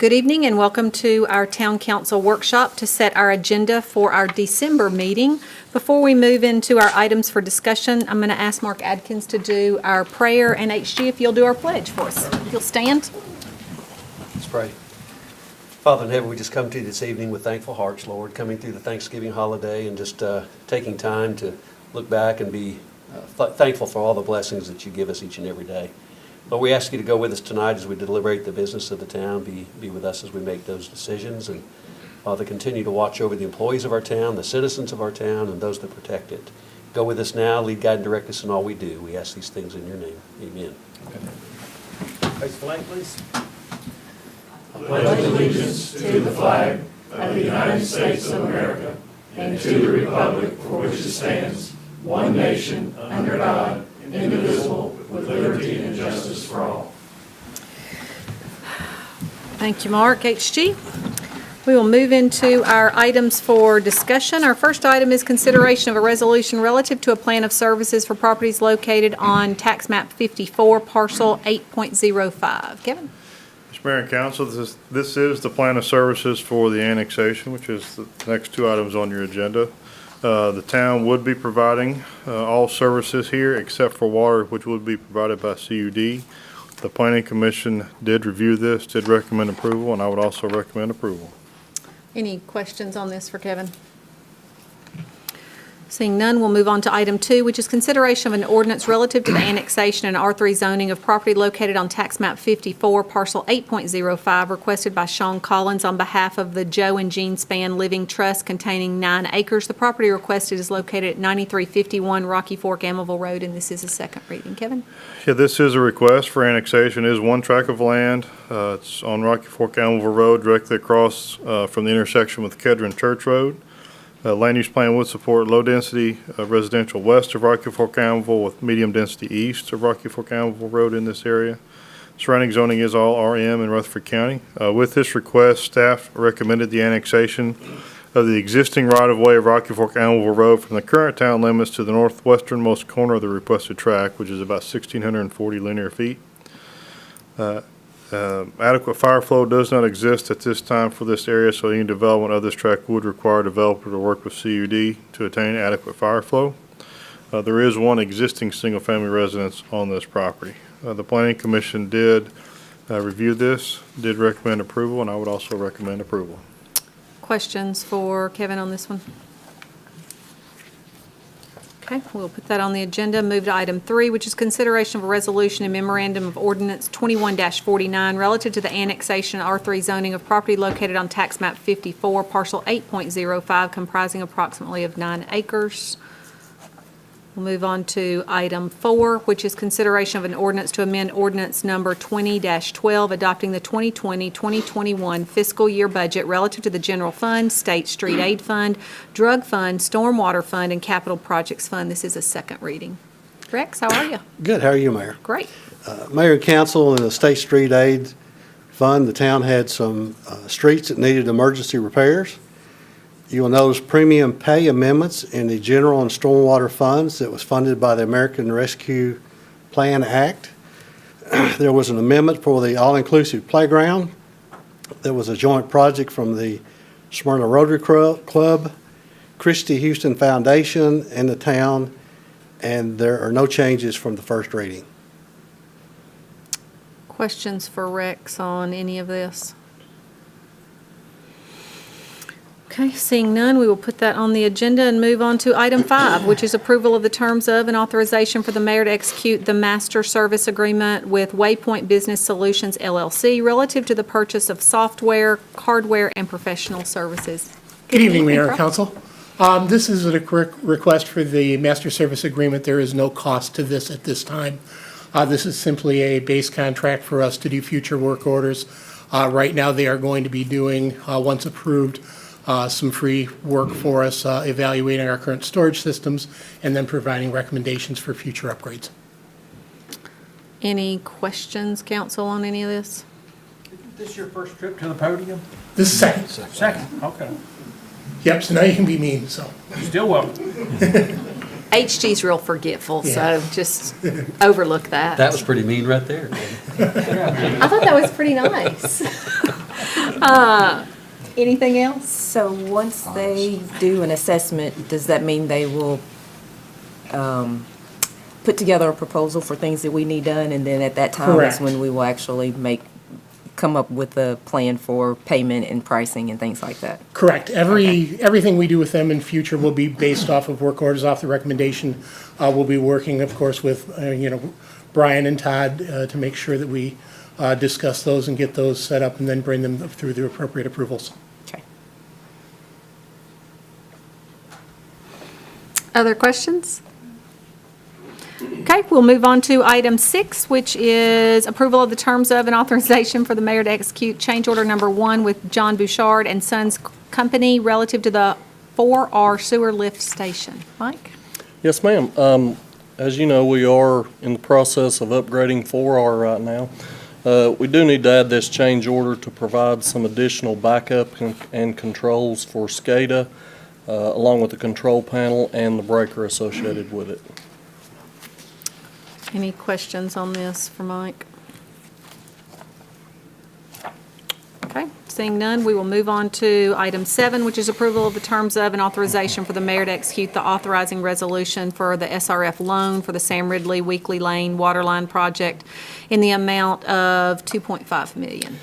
Good evening and welcome to our Town Council workshop to set our agenda for our December meeting. Before we move into our items for discussion, I'm going to ask Mark Adkins to do our prayer, and HG, if you'll do our pledge for us. If you'll stand. Let's pray. Father in heaven, we just come to you this evening with thankful hearts, Lord, coming through the Thanksgiving holiday and just taking time to look back and be thankful for all the blessings that you give us each and every day. Lord, we ask you to go with us tonight as we deliberate the business of the town, be with us as we make those decisions, and Father, continue to watch over the employees of our town, the citizens of our town, and those that protect it. Go with us now, lead, guide, and direct us in all we do. We ask these things in your name. Amen. Raise the flag, please. I pledge allegiance to the flag of the United States of America and to the republic for which it stands, one nation, under God, indivisible, with liberty and justice for all. Thank you, Mark. HG. We will move into our items for discussion. Our first item is consideration of a resolution relative to a plan of services for properties located on tax map 54, parcel 8.05. Kevin? Mr. Mayor and Council, this is the plan of services for the annexation, which is the next two items on your agenda. The town would be providing all services here except for water, which would be provided by CUD. The Planning Commission did review this, did recommend approval, and I would also recommend approval. Any questions on this for Kevin? Seeing none, we'll move on to item 2, which is consideration of an ordinance relative to the annexation and R3 zoning of property located on tax map 54, parcel 8.05, requested by Sean Collins on behalf of the Joe and Jean Spann Living Trust containing 9 acres. The property requested is located at 9351 Rocky Fork, Amaville Road, and this is a second reading. Kevin? Yeah, this is a request for annexation. It is one tract of land. It's on Rocky Fork, Amaville Road, directly across from the intersection with Kedron Church Road. Land use plan would support low-density residential west of Rocky Fork Amaville with medium-density east of Rocky Fork Amaville Road in this area. Surrounding zoning is all RM in Rutherford County. With this request, staff recommended the annexation of the existing right-of-way of Rocky Fork Amaville Road from the current town limits to the northwesternmost corner of the requested tract, which is about 1,640 linear feet. Adequate fire flow does not exist at this time for this area, so any development of this tract would require a developer to work with CUD to attain adequate fire flow. There is one existing single-family residence on this property. The Planning Commission did review this, did recommend approval, and I would also recommend approval. Questions for Kevin on this one? Okay, we'll put that on the agenda. Move to item 3, which is consideration of a resolution and memorandum of ordinance 21-49 relative to the annexation R3 zoning of property located on tax map 54, parcel 8.05, comprising approximately of 9 acres. We'll move on to item 4, which is consideration of an ordinance to amend ordinance number 20-12, adopting the 2020-2021 fiscal year budget relative to the general fund, state street aid fund, drug fund, stormwater fund, and capital projects fund. This is a second reading. Rex, how are you? Good. How are you, Mayor? Great. Mayor and Council, in the State Street Aid Fund, the town had some streets that needed emergency repairs. You will notice premium pay amendments in the general and stormwater funds that was funded by the American Rescue Plan Act. There was an amendment for the all-inclusive playground. There was a joint project from the Smyrna Rotary Club, Christie Houston Foundation, and the town, and there are no changes from the first reading. Questions for Rex on any of this? Okay, seeing none, we will put that on the agenda and move on to item 5, which is approval of the terms of and authorization for the mayor to execute the master service agreement with Waypoint Business Solutions, LLC, relative to the purchase of software, hardware, and professional services. Good evening, Mayor and Council. This is a quick request for the master service agreement. There is no cost to this at this time. This is simply a base contract for us to do future work orders. Right now, they are going to be doing, once approved, some free work for us, evaluating our current storage systems, and then providing recommendations for future upgrades. Any questions, council, on any of this? Is this your first trip to the podium? This is second. Second, okay. Yep, so now you can be mean, so. Still welcome. HG's real forgetful, Yeah. so just overlook that. That was pretty mean right there. I thought that was pretty nice. Anything else? So once they do an assessment, does that mean they will put together a proposal for things that we need done, and then at that time Correct. is when we will actually come up with a plan for payment and pricing and things like that? Correct. Everything we do with them in future will be based off of work orders, off the recommendation. We'll be working, of course, with, Brian and Todd to make sure that we discuss those and get those set up and then bring them through the appropriate approvals. Okay. Other questions? Okay, we'll move on to item 6, which is approval of the terms of and authorization for the mayor to execute change order number 1 with John Bouchard and Sons Company relative to the 4R sewer lift station. Mike? Yes, ma'am. As you know, we are in the process of upgrading 4R right now. We do need to add this change order to provide some additional backup and controls for SCADA, along with the control panel and the breaker associated with it. Any questions on this for Mike? Okay, seeing none, we will move on to item 7, which is approval of the terms of and authorization for the mayor to execute the authorizing resolution for the SRF loan for the Sam Ridley Weekly Lane Waterline Project in the amount of $2.5 million.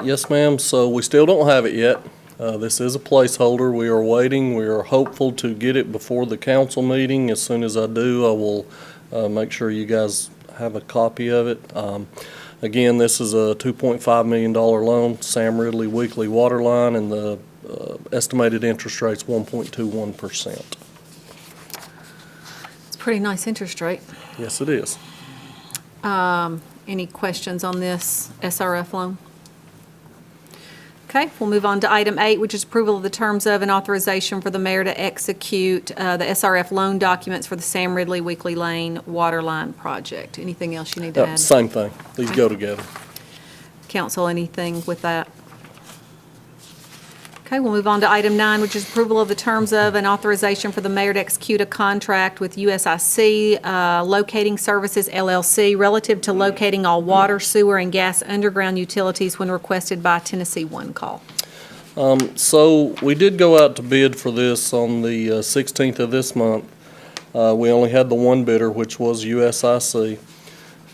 Yes, ma'am. So we still don't have it yet. This is a placeholder. We are waiting. We are hopeful to get it before the council meeting. As soon as I do, I will make sure you guys have a copy of it. Again, this is a $2.5 million loan, Sam Ridley Weekly Water Line, and the estimated interest rate's 1.21%. It's a pretty nice interest rate. Yes, it is. Any questions on this SRF loan? Okay, we'll move on to item 8, which is approval of the terms of and authorization for the mayor to execute the SRF loan documents for the Sam Ridley Weekly Lane Waterline Project. Anything else you need to add? Same thing. These go together. Council, anything with that? Okay, we'll move on to item 9, which is approval of the terms of and authorization for the mayor to execute a contract with USIC Locating Services LLC relative to locating all water, sewer, and gas underground utilities when requested by Tennessee One Call. So we did go out to bid for this on the 16th of this month. We only had the one bidder, which was USIC.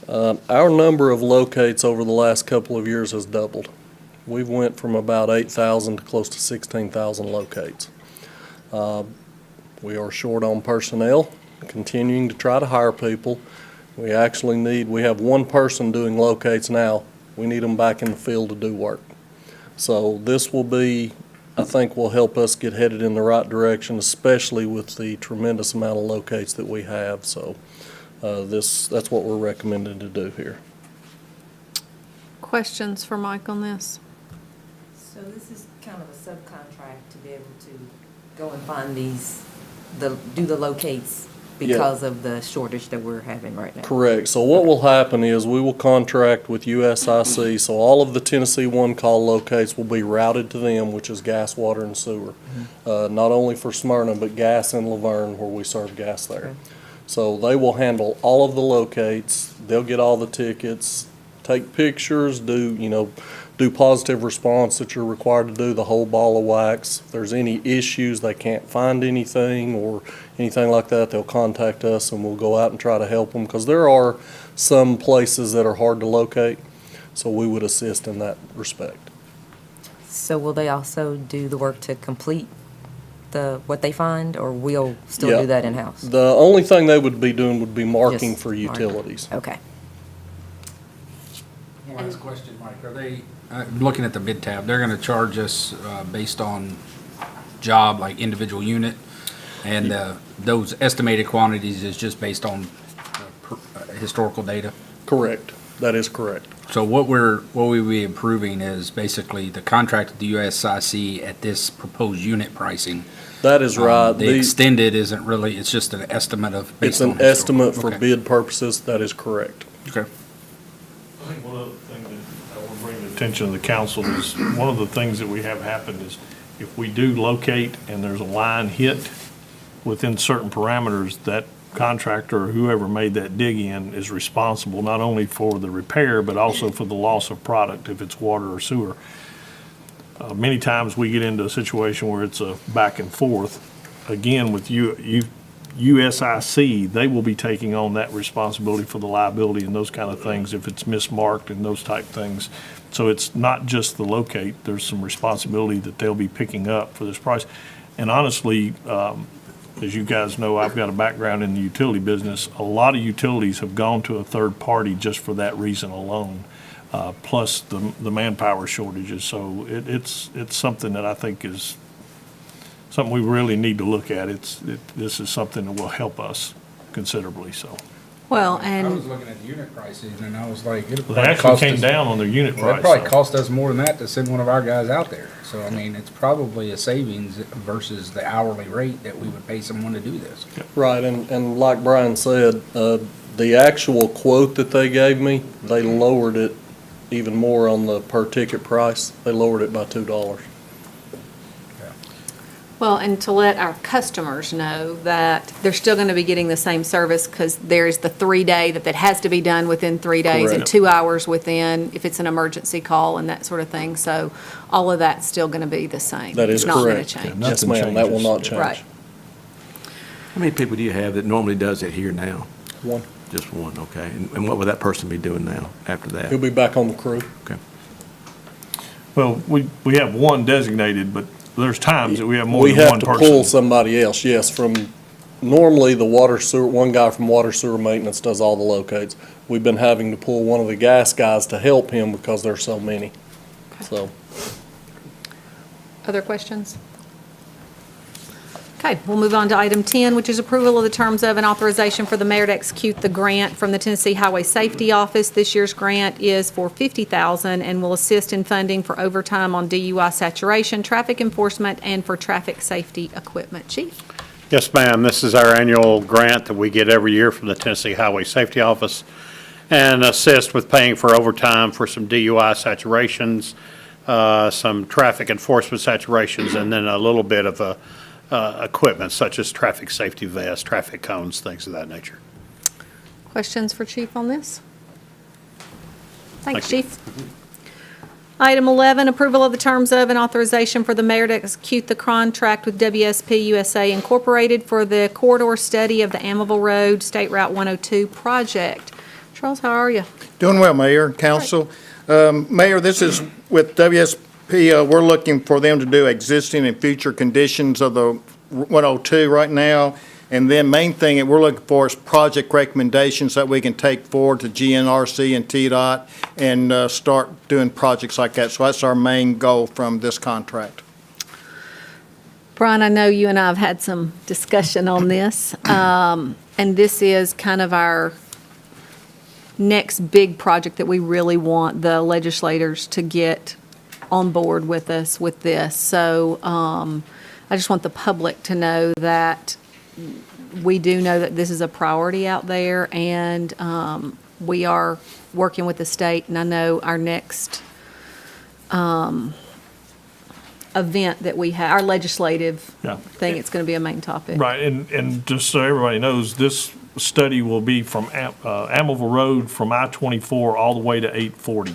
Our number of locates over the last couple of years has doubled. We've went from about 8,000 to close to 16,000 locates. We are short on personnel, continuing to try to hire people. We have one person doing locates now. We need them back in the field to do work. So this I think will help us get headed in the right direction, especially with the tremendous amount of locates that we have. So that's what we're recommending to do here. Questions for Mike on this? So this is kind of a subcontract to be able to go and find do the locates because of the shortage that we're having right now? Correct. So what will happen is we will contract with USIC, so all of the Tennessee One Call locates will be routed to them, which is gas, water, and sewer. Not only for Smyrna, but gas in Laverne, where we serve gas there. Okay. So they will handle all of the locates. They'll get all the tickets, take pictures, do positive response that you're required to do, the whole ball of wax. If there's any issues, they can't find anything or anything like that, they'll contact us and we'll go out and try to help them, because there are some places that are hard to locate, so we would assist in that respect. So will they also do the work to complete what they find, or we'll still Yeah. do that in-house? The only thing they would be doing would be marking Just for marking. utilities. Okay. One last question, Mike. Are they, looking at the bid tab, they're gonna charge us based on job, like individual unit? And those estimated quantities is just based on historical data? Correct. That is correct. So what we'll be approving is basically the contract with the USIC at this proposed unit pricing. That is right. The extended isn't really, it's just an estimate of. It's based an on historical. estimate for Okay. bid purposes. That is correct. Okay. I think one other thing that I want to bring to the attention of the council is, one of the things that we have happen is, if we do locate and there's a line hit within certain parameters, that contractor or whoever made that dig in is responsible not only for the repair, but also for the loss of product if it's water or sewer. Many times we get into a situation where it's a back and forth. Again, with USIC, they will be taking on that responsibility for the liability and those kind of things if it's mismarked and those type things. So it's not just the locate, there's some responsibility that they'll be picking up for this price. And honestly, as you guys know, I've got a background in the utility business. A lot of utilities have gone to a third party just for that reason alone, plus the manpower shortages. So it's something that I think is something we really need to look at. This is something that will help us considerably, so. Well, I was and, looking at the unit prices and I was like, it'll They probably actually cost came us. down on their unit Well, price. it probably so. cost us more than that to send one of our guys out there. So, I mean, it's probably a savings versus the hourly rate that we would pay someone to do this. Right, and like Brian said, the actual quote that they gave me, they lowered it even more on the per ticket price. They lowered it by $2. well, and to let our customers know that they're still going to be getting the same service because there's the 3-day that has to be done within 3 days and Correct. 2 hours within if it's an emergency call and that sort of thing. So all of that's still going to be the same. That is It's not going correct. to change. Yes, ma'am, that will not changes. change. Right. How many people do you have that normally does it here now? One. Just one, okay. And what would that person be doing now after He'll that? be back on the crew. Okay. Well, we have one designated, but there's times that we have more We than have one to person. pull somebody else, yes, from, normally the water sewer, one guy from water sewer maintenance does all the locates. We've been having to pull one of the gas guys to help him because there's so many. So, Other questions? Okay, we'll move on to item 10, which is approval of the terms of an authorization for the mayor to execute the grant from the Tennessee Highway Safety Office. This year's grant is for $50,000 and will assist in funding for overtime on DUI saturation, traffic enforcement, and for traffic safety equipment. Chief? Yes, ma'am. This is our annual grant that we get every year from the Tennessee Highway Safety Office and assist with paying for overtime for some DUI saturations, some traffic enforcement saturations, and then a little bit of equipment such as traffic safety vests, traffic cones, things of that nature. Questions for Chief on this? Thanks, Thank you. Chief. Item 11, approval of the terms of and authorization for the mayor to execute the contract with WSP USA Incorporated for the corridor study of the Amiable Road State Route 102 project. Charles, how are you? Doing well, Mayor and Council. Mayor, this is with WSP, we're looking for them to do existing and future conditions of the 102 right now. And then main thing that we're looking for is project recommendations that we can take forward to GNRC and TDOT and start doing projects like that. So that's our main goal from this contract. Brian, I know you and I have had some discussion on this, and this is kind of our next big project that we really want the legislators to get on board with us with this. So I just want the public to know that we do know that this is a priority out there, and we are working with the state, and I know our next event that we have, our legislative Yeah. thing, it's going to be a main topic. Right, and just so everybody knows, this study will be from Amiable Road from I-24 all the way to 840.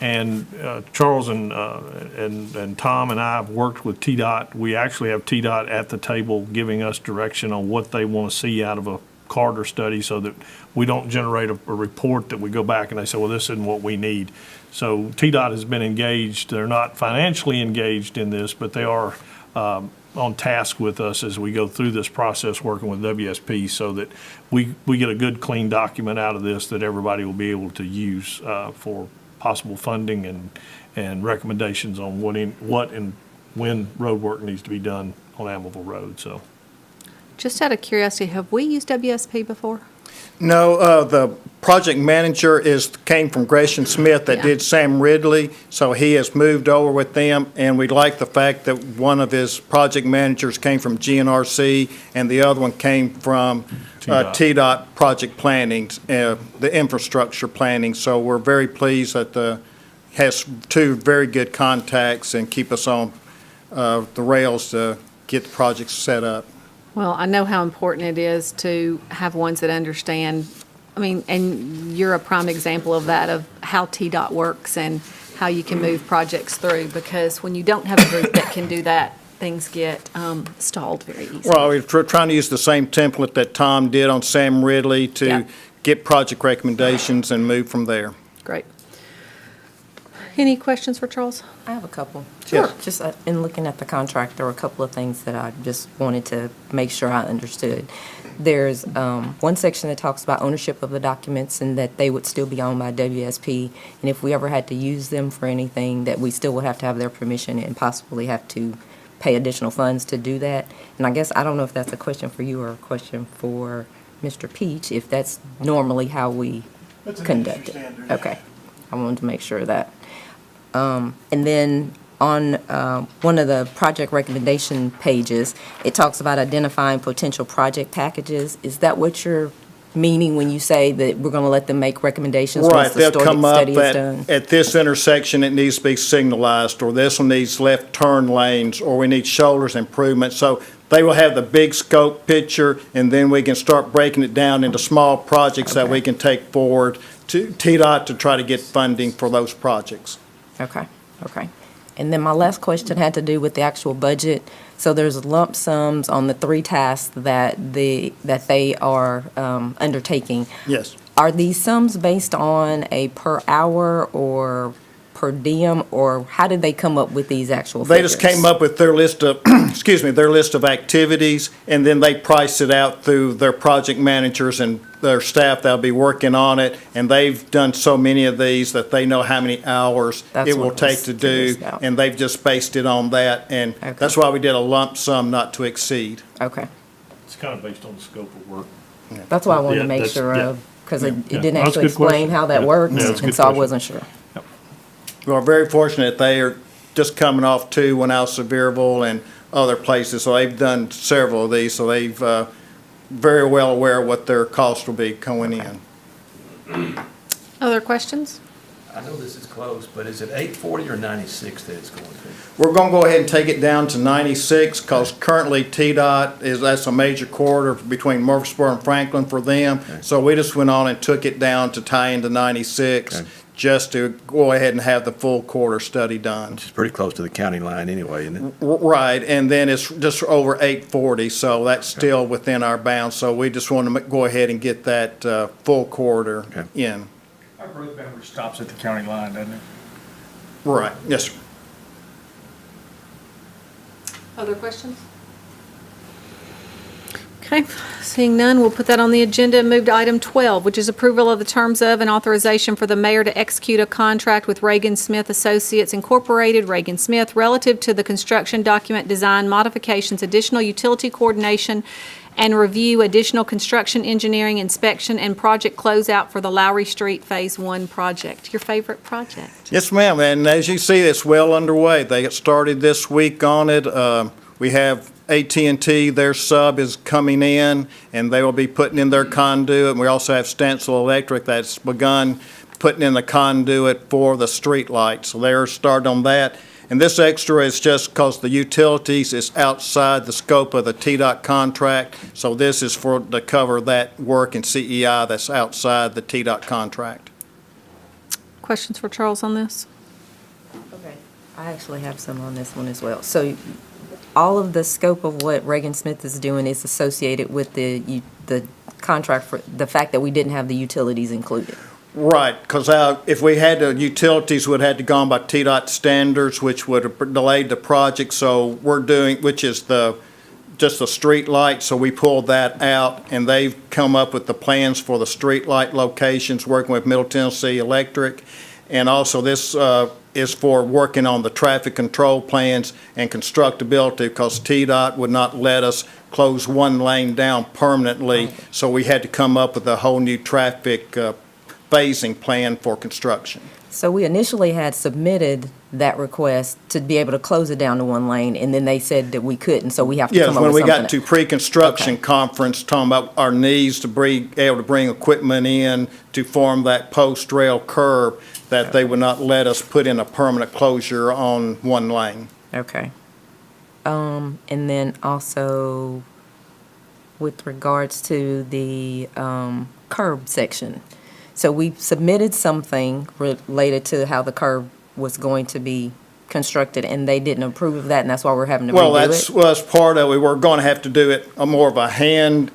And Charles and Tom and I have worked with TDOT. We actually have TDOT at the table giving us direction on what they want to see out of a corridor study so that we don't generate a report that we go back and they say, well, this isn't what we need. So TDOT has been engaged. They're not financially engaged in this, but they are on task with us as we go through this process working with WSP so that we get a good, clean document out of this that everybody will be able to use for possible funding and recommendations on what and when road work needs to be done on Amiable Road, so. Just out of curiosity, have we used WSP before? No, the project manager came from Gresham Smith that Yeah. did Sam Ridley, so he has moved over with them, and we like the fact that one of his project managers came from GNRC and the other one came from TDOT project planning, the infrastructure planning. So we're very pleased that has two very good contacts and keep us on the rails to get the projects set up. Well, I know how important it is to have ones that understand I mean, and you're a prime example of that, of how TDOT works and how you can move projects through, because when you don't have a group that can do that, things get stalled very easily. Well, we're trying to use the same template that Tom did on Sam Ridley Yeah. to get project recommendations and move from there. Great. Any questions for Charles? I have a couple. Sure. Just in looking at the contract, there were a couple of things that I just wanted to make sure I understood. There's one section that talks about ownership of the documents and that they would still be owned by WSP. And if we ever had to use them for anything, that we still would have to have their permission and possibly have to pay additional funds to do that. And I guess, I don't know if that's a question for you or a question for Mr. Peach, if that's normally how we conduct it. Okay. I wanted to make sure of that. And then on one of the project recommendation pages, it talks about identifying potential project packages. Is that what you're meaning when you say that we're going to let them make recommendations once Right, the they'll come up study is done? at this intersection, it needs to be signalized, or this one needs left turn lanes, or we need shoulders improvement. So they will have the big scope picture, and then we can start breaking it down into small projects that we can take forward to TDOT to try to get funding for those projects. Okay, okay. And then my last question had to do with the actual budget. So there's lump sums on the 3 tasks that they are undertaking. Yes. Are these sums based on a per hour or per diem, or how did they come up with these actual They figures? just came up with their list of, excuse me, their list of activities, and then they price it out through their project managers and their staff that'll be working on it, and they've done so many of these that they know how many hours That's it will what I was take to do, curious about. and they've just based it on that, and Okay. that's why we did a lump sum not to exceed. Okay, It's kind of based on the scope of work. that's what I wanted Yeah, to make that's- sure yeah. of, because it Yeah. didn't That's a actually good explain question. how that Yeah. works, Yeah, that's a and good so I question. wasn't sure. We're very fortunate they are just coming off 2, one out of Sevierville and other places, so they've done several of these, so they've very well aware of what their cost will be going in. Other questions? I know this is close, but is it 840 or 96 that it's going to? We're gonna go ahead and take it down to 96, because currently TDOT that's a major corridor between Murfreesboro and Franklin for them. Okay. So we just went on and took it down to tie into 96, Okay. just to go ahead and have the full corridor study done. Which is pretty close to the county line anyway, isn't it? Right, and then it's just over 840, so that's still within our bounds. So we just want to go ahead and get that full corridor Okay. in. Our growth boundary stops at the county line, doesn't it? Right, yes, sir. Other questions? Okay, seeing none, we'll put that on the agenda and move to item 12, which is approval of the terms of and authorization for the mayor to execute a contract with Reagan Smith Associates Incorporated, Reagan Smith, relative to the construction document design modifications, additional utility coordination, and review additional construction engineering inspection and project closeout for the Lowry Street Phase 1 project. Your favorite project? Yes, ma'am, and as you see, it's well underway. They got started this week on it. We have AT&T, their sub is coming in, and they will be putting in their conduit. And we also have Stencil Electric that's begun putting in the conduit for the street lights. So they're started on that. And this extra is just because the utilities is outside the scope of the TDOT contract. So this is to cover that work in CEI that's outside the TDOT contract. Questions for Charles on this? Okay, I actually have some on this one as well. So all of the scope of what Reagan Smith is doing is associated with the contract for the fact that we didn't have the utilities included. Right, because if we had the utilities, would have had to gone by TDOT standards, which would have delayed the project. So we're doing, which is just the street light, so we pulled that out, and they've come up with the plans for the street light locations, working with Middle Tennessee Electric. And also this is for working on the traffic control plans and constructability, because TDOT would not let us close one lane down permanently. So we had to come up with a whole new traffic phasing plan for construction. So we initially had submitted that request to be able to close it down to one lane, and then they said that we couldn't, so we have to Yes, come up when with we something. got to pre-construction Okay. conference, talking about our needs to be able to bring equipment in to form that post-rail curb, that they would not let us put in a permanent closure on one lane. Okay. And then also with regards to the curb section. So we submitted something related to how the curb was going to be constructed, and they didn't approve of that, and that's why we're having to Well, redo that's, it? well, that's part of it. We're going to have to do it more of a hand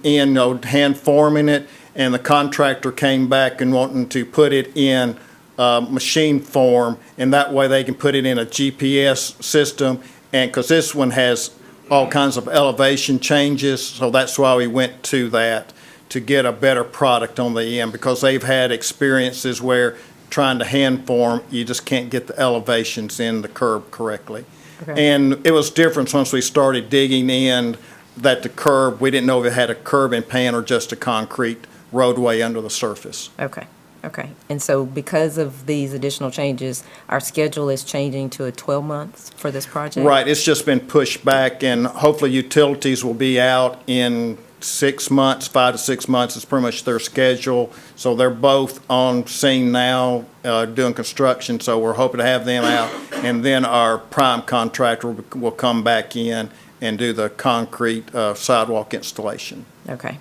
forming it, and the contractor came back and wanting to put it in machine form, and that way they can put it in a GPS system, and, because this one has all kinds of elevation changes, so that's why we went to that, to get a better product on the end, because they've had experiences where trying to hand form, you just can't get the elevations in the curb correctly. Okay. And it was different once we started digging in that the curb, we didn't know if it had a curb and pan or just a concrete roadway under the surface. Okay, okay. And so because of these additional changes, our schedule is changing to a 12 months for this project? Right, it's just been pushed back, and hopefully utilities will be out in 6 months, 5 to 6 months is pretty much their schedule. So they're both on scene now, doing construction, so we're hoping to have them out. And then our prime contractor will come back in and do the concrete sidewalk installation. Okay.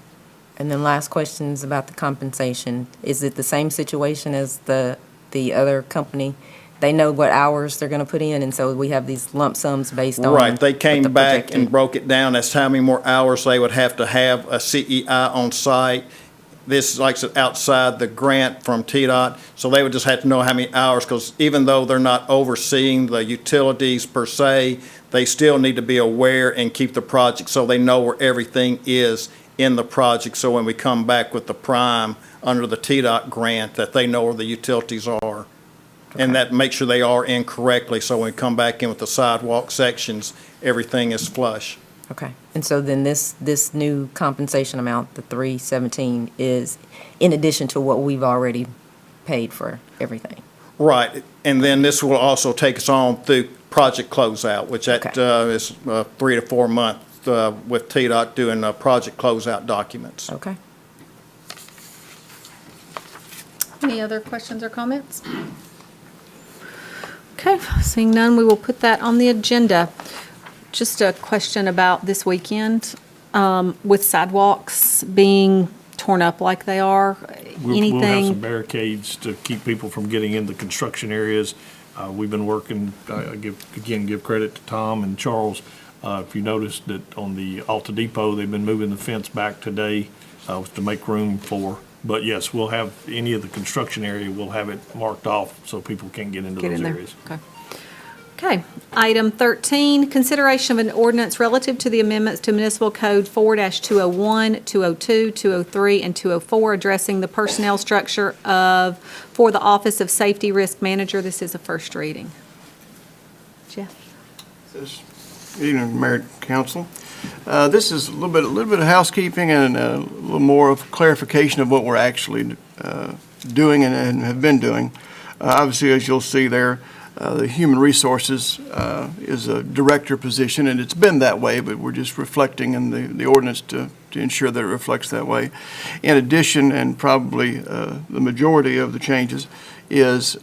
And then last questions about the compensation. Is it the same situation as the other company? They know what hours they're going to put in, and so we have these lump sums based on Right, they what came the back projected- and broke it down as to how many more hours they would have to have a CEI on site. This is like I said, outside the grant from TDOT, so they would just have to know how many hours, because even though they're not overseeing the utilities per se, they still need to be aware and keep the project so they know where everything is in the project, so when we come back with the prime under the TDOT grant, that they know where the utilities are. And that makes sure they are in correctly, so when we come back in with the sidewalk sections, everything is flush. Okay. And so then this new compensation amount, the 317, is in addition to what we've already paid for everything? Right, and then this will also take us on through project closeout, which that Okay. is 3 to 4 months with TDOT doing project closeout documents. Okay. Any other questions or comments? Okay, seeing none, we will put that on the agenda. Just a question about this weekend, with sidewalks being torn up like they are, We'll have some anything? barricades to keep people from getting into construction areas. We've been working, give credit to Tom and Charles. If you noticed that on the Alta Depot, they've been moving the fence back today to make room for. But yes, we'll have any of the construction area, we'll have it marked off so people can't get into Get those in there. areas. Okay. Okay. Item 13, consideration of an ordinance relative to the amendments to Municipal Code 4-201, 202, 203, and 204, addressing the personnel structure for the Office of Safety Risk Manager. This is a first reading. Jeff? Evening, Mayor and Council. This is a little bit of housekeeping and a little more of clarification of what we're actually doing and have been doing. Obviously, as you'll see there, the Human Resources is a director position, and it's been that way, but we're just reflecting in the ordinance to ensure that it reflects that way. In addition, and probably the majority of the changes, is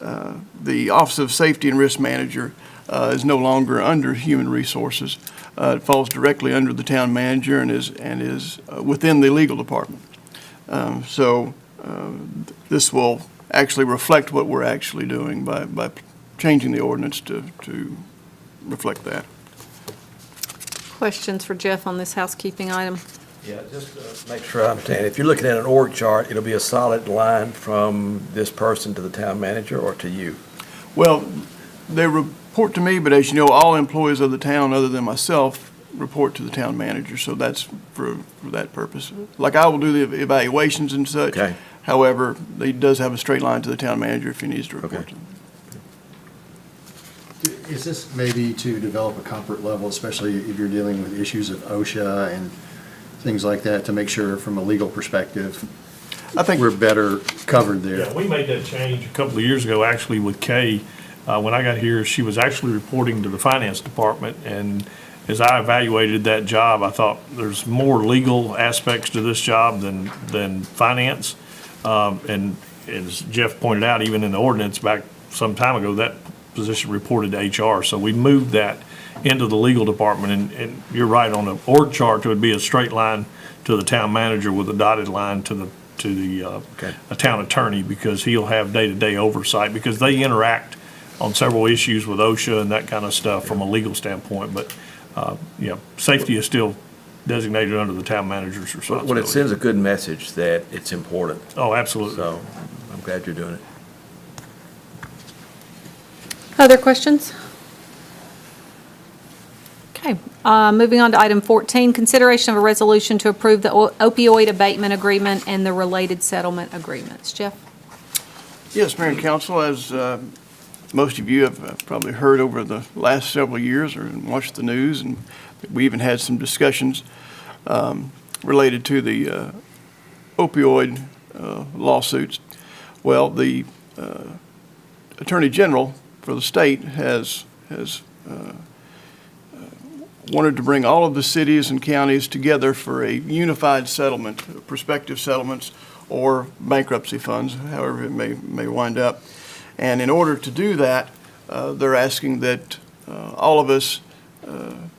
the Office of Safety and Risk Manager is no longer under Human Resources. It falls directly under the town manager and is within the legal department. So this will actually reflect what we're actually doing by changing the ordinance to reflect that. Questions for Jeff on this housekeeping item? Yeah, just to make sure I understand, if you're looking at an org chart, it'll be a solid line from this person to the town manager or to you? Well, they report to me, but as you know, all employees of the town other than myself report to the town manager, so that's for that purpose. Like I will do the evaluations and such. Okay. However, he does have a straight line to the town manager if he needs to report to them. Is this maybe to develop a comfort level, especially if you're dealing with issues of OSHA and things like that, to make sure from a legal perspective, I think we're better covered there? Yeah, we made that change a couple of years ago, actually, with Kay. When I got here, she was actually reporting to the finance department, and as I evaluated that job, I thought there's more legal aspects to this job than finance. And as Jeff pointed out, even in the ordinance back some time ago, that position reported to HR. So we moved that into the legal department, and you're right, on the org chart, it would be a straight line to the town manager with a dotted line to to the a town attorney, because he'll have day-to-day oversight, because they interact on several issues with OSHA and that kind of stuff from a legal standpoint. But, safety is still designated under the town manager's responsibility. Well, it sends a good message that it's important. Oh, absolutely. So I'm glad you're doing it. Other questions? Okay, moving on to item 14, consideration of a resolution to approve the opioid abatement agreement and the related settlement agreements. Jeff? Yes, Mayor and Council, as most of you have probably heard over the last several years or watched the news, and we even had some discussions related to the opioid lawsuits. Well, the Attorney General for the state has wanted to bring all of the cities and counties together for a unified settlement, prospective settlements or bankruptcy funds, however it may wind up. And in order to do that, they're asking that all of us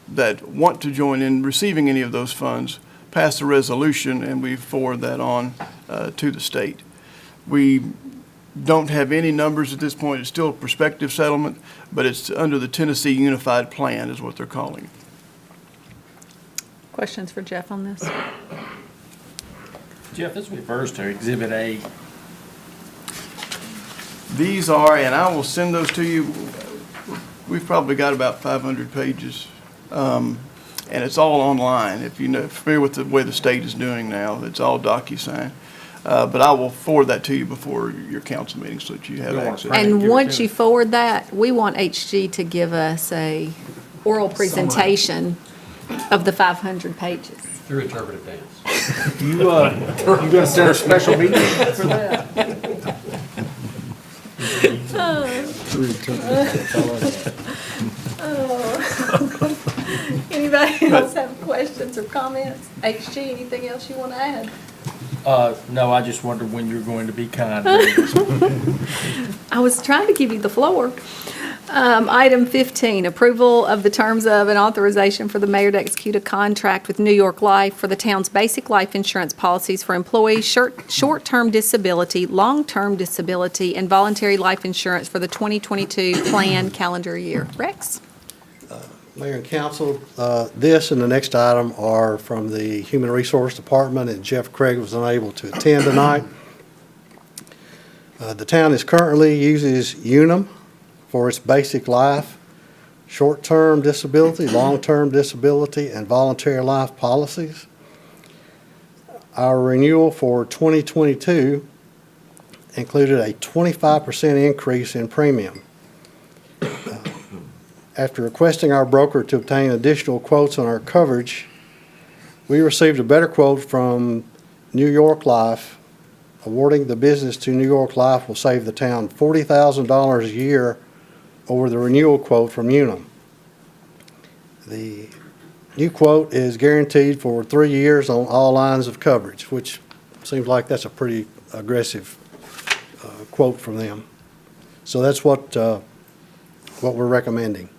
that want to join in receiving any of those funds pass a resolution, and we forward that on to the state. We don't have any numbers at this point. It's still a prospective settlement, but it's under the Tennessee Unified Plan is what they're calling it. Questions for Jeff on this? Jeff, this refers to Exhibit A. These are, and I will send those to you. We've probably got about 500 pages, and it's all online. If you're familiar with the way the state is doing now, it's all DocuSign. But I will forward that to you before your council meeting so that you have access. And once you forward that, we want HG to give us a oral presentation of the 500 pages. Through interpretive dance. You gonna set a special meeting for that? Anybody else have questions or comments? HG, anything else you want to add? No, I just wondered when you're going to be kind. I was trying to give you the floor. Item 15, approval of the terms of an authorization for the mayor to execute a contract with New York Life for the town's basic life insurance policies for employees, short-term disability, long-term disability, and voluntary life insurance for the 2022 plan calendar year. Rex? Mayor and Council, this and the next item are from the Human Resource Department, and Jeff Craig was unable to attend tonight. The town is currently uses Unum for its basic life, short-term disability, long-term disability, and voluntary life policies. Our renewal for 2022 included a 25% increase in premium. After requesting our broker to obtain additional quotes on our coverage, we received a better quote from New York Life. Awarding the business to New York Life will save the town $40,000 a year over the renewal quote from Unum. The new quote is guaranteed for 3 years on all lines of coverage, which seems like that's a pretty aggressive quote from them. So that's what we're recommending.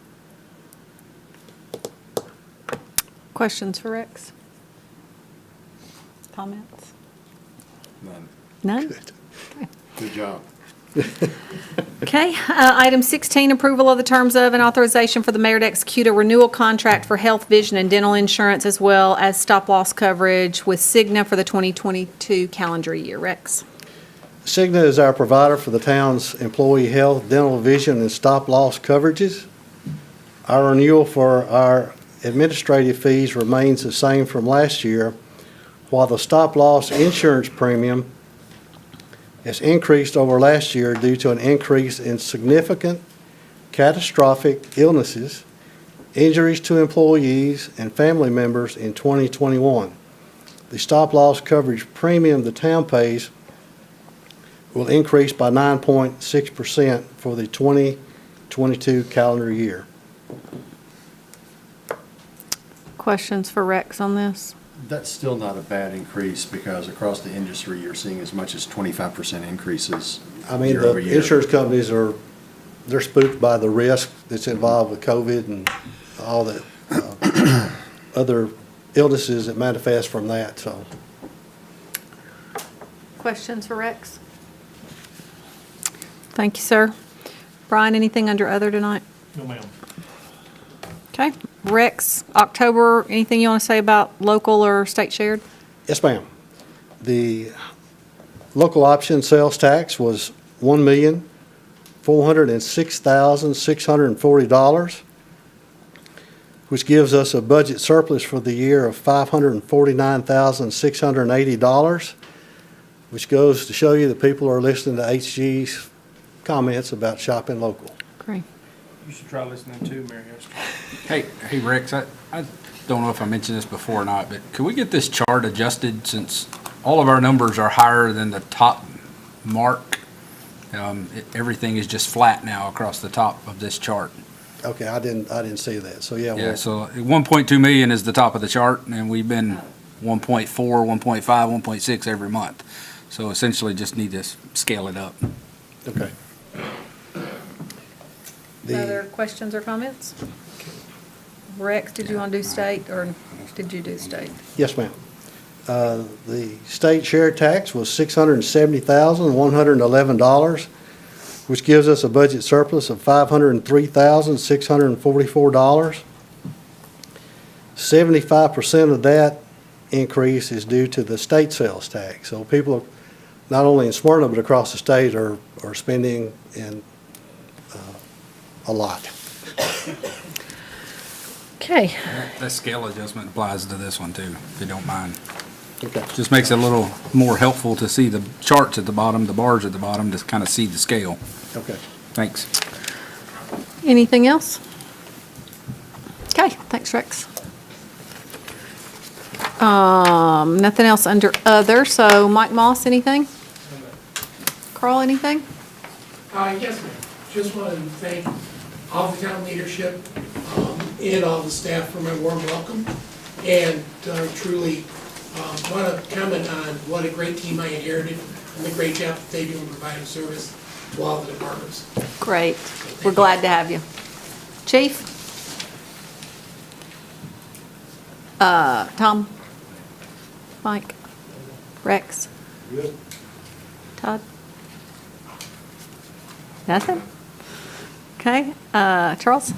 Questions for Rex? Comments? None? Good job. Okay, item 16, approval of the terms of and authorization for the mayor to execute a renewal contract for health, vision, and dental insurance, as well as stop-loss coverage with Cigna for the 2022 calendar year. Rex? Cigna is our provider for the town's employee health, dental, vision, and stop-loss coverages. Our renewal for our administrative fees remains the same from last year, while the stop-loss insurance premium has increased over last year due to an increase in significant catastrophic illnesses, injuries to employees and family members in 2021. The stop-loss coverage premium the town pays will increase by 9.6% for the 2022 calendar year. Questions for Rex on this? That's still not a bad increase because across the industry, you're seeing as much as 25% increases I mean, year the over year. insurance companies they're spooked by the risk that's involved with COVID and all the other illnesses that manifest from that, so. Questions for Rex? Thank you, sir. Brian, anything under other tonight? No, ma'am. Okay. Rex, October, anything you want to say about local or state shared? Yes, ma'am. The local option sales tax was $1,406,640, which gives us a budget surplus for the year of $549,680, which goes to show you that people are listening to HG's comments about shopping local. Great. You should try listening to Mary Esther. Hey, Rex, I don't know if I mentioned this before or not, but could we get this chart adjusted since all of our numbers are higher than the top mark? Everything is just flat now across the top of this chart. Okay, I didn't see that, so yeah. Yeah, so 1.2 million is the top of the chart, and we've been 1.4, 1.5, 1.6 every month. So essentially just need to scale it up. Okay. Other questions or comments? Rex, did you want to do state, or did you do state? Yes, ma'am. The state share tax was $670,111, which gives us a budget surplus of $503,644. 75% of that increase is due to the state sales tax. So people, not only in Smyrna, but across the state, are spending a lot. Okay. That scale adjustment applies to this one too, if you don't mind. Okay. Just makes it a little more helpful to see the charts at the bottom, the bars at the bottom, to kind of see the scale. Okay. Thanks. Anything else? Okay, thanks, Rex. Nothing else under other, so Mike Moss, anything? Carl, anything? Yes, ma'am. Just wanted to thank all the town leadership and all the staff for my warm welcome. And truly want to comment on what a great team I inherited and the great job that they do in providing service to all the departments. Great. We're glad to have you. Chief? Tom? Mike? Rex? Todd? Nothing? Okay, Charles?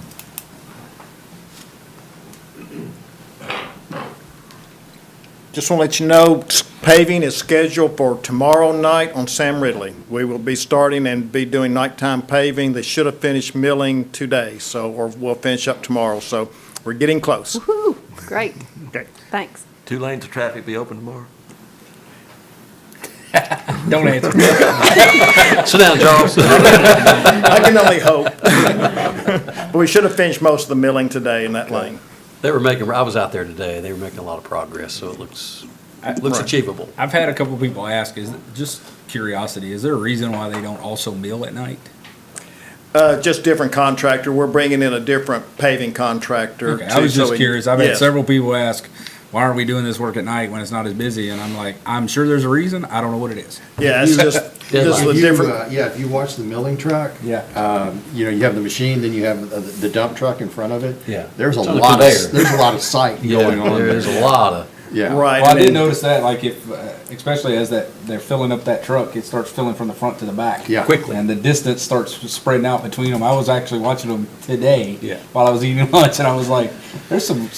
Just want to let you know, paving is scheduled for tomorrow night on Sam Ridley. We will be starting and be doing nighttime paving. They should have finished milling today, or we'll finish up tomorrow. So we're getting close. Woo-hoo, great. Okay. Thanks. 2 lanes of traffic be open tomorrow? Don't answer. Sit down, Charles. I can only hope. But we should have finished most of the milling today in that lane. They were making, I was out there today, they were making a lot of progress, so it looks achievable. I've had a couple people ask, is just curiosity, is there a reason why they don't also mill at night? Just different contractor. We're bringing in a different paving contractor. Okay, I was just curious. I've had Yes. several people ask, why aren't we doing this work at night when it's not as busy? And I'm like, I'm sure there's a reason. I don't know what it is. Yeah, it's just the different. If you watch the milling truck. Yeah. You have the machine, then you have the dump truck in front of it. Yeah. There's a It's on a lot conveyor. there's a lot of sight going on there. There's a lot of, Yeah. Right. Well, I and did then- notice that, like if, especially as they're filling up that truck, it starts filling from the front to the back. Yeah. Quickly. And the distance starts spreading out between them. I was actually watching them today. Yeah. While I was eating lunch, and I was like, there's some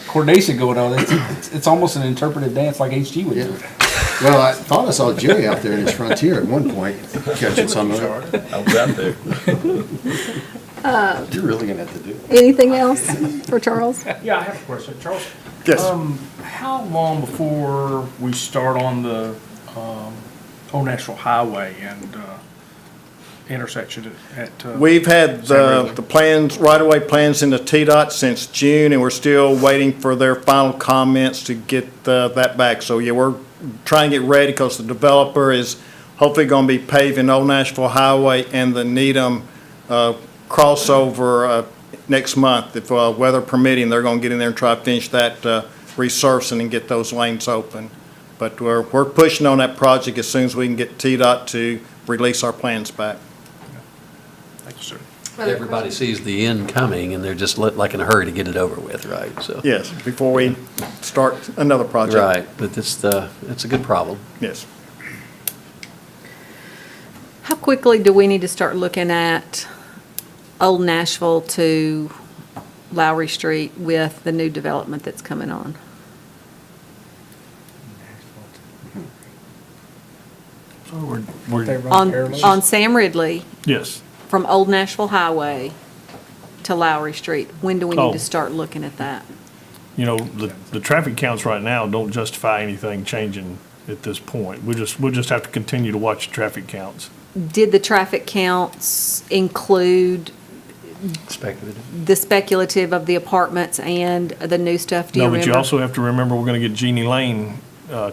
coordination going on. It's almost an interpretive dance like HG would do. Well, I thought I saw Jerry out there in his Frontier at one point, catching some of it. I was out there. You're really gonna have to do it. Anything else for Charles? Yeah, I have a question. Charles? Yes. How long before we start on the Old National Highway and intersection at? We've had San the plans, right-of-way plans in the TDOT since June, and we're still waiting for their final comments to get that back. So, yeah, we're trying to get ready because the developer is hopefully going to be paving Old Nashville Highway and the Needham crossover next month. If weather permitting, they're going to get in there and try to finish that resurfacing and get those lanes open. But we're pushing on that project as soon as we can get TDOT to release our plans back. Thank you, sir. Everybody sees the end coming, and they're just like in a hurry to get it over with, right? So. Yes, before we start another project. Right, but it's a good problem. Yes. How quickly do we need to start looking at Old Nashville to Lowry Street with the new development that's coming on? So we're, On Sam Ridley, yes. from Old Nashville Highway to Lowry Street, when do we need Oh. to start looking at that? You know, the traffic counts right now don't justify anything changing at this point. We'll just have to continue to watch the traffic counts. Did the traffic counts include Speculative. the speculative of the apartments and the new stuff? Do you No, but remember? you also have to remember, we're gonna get Jeannie Lane,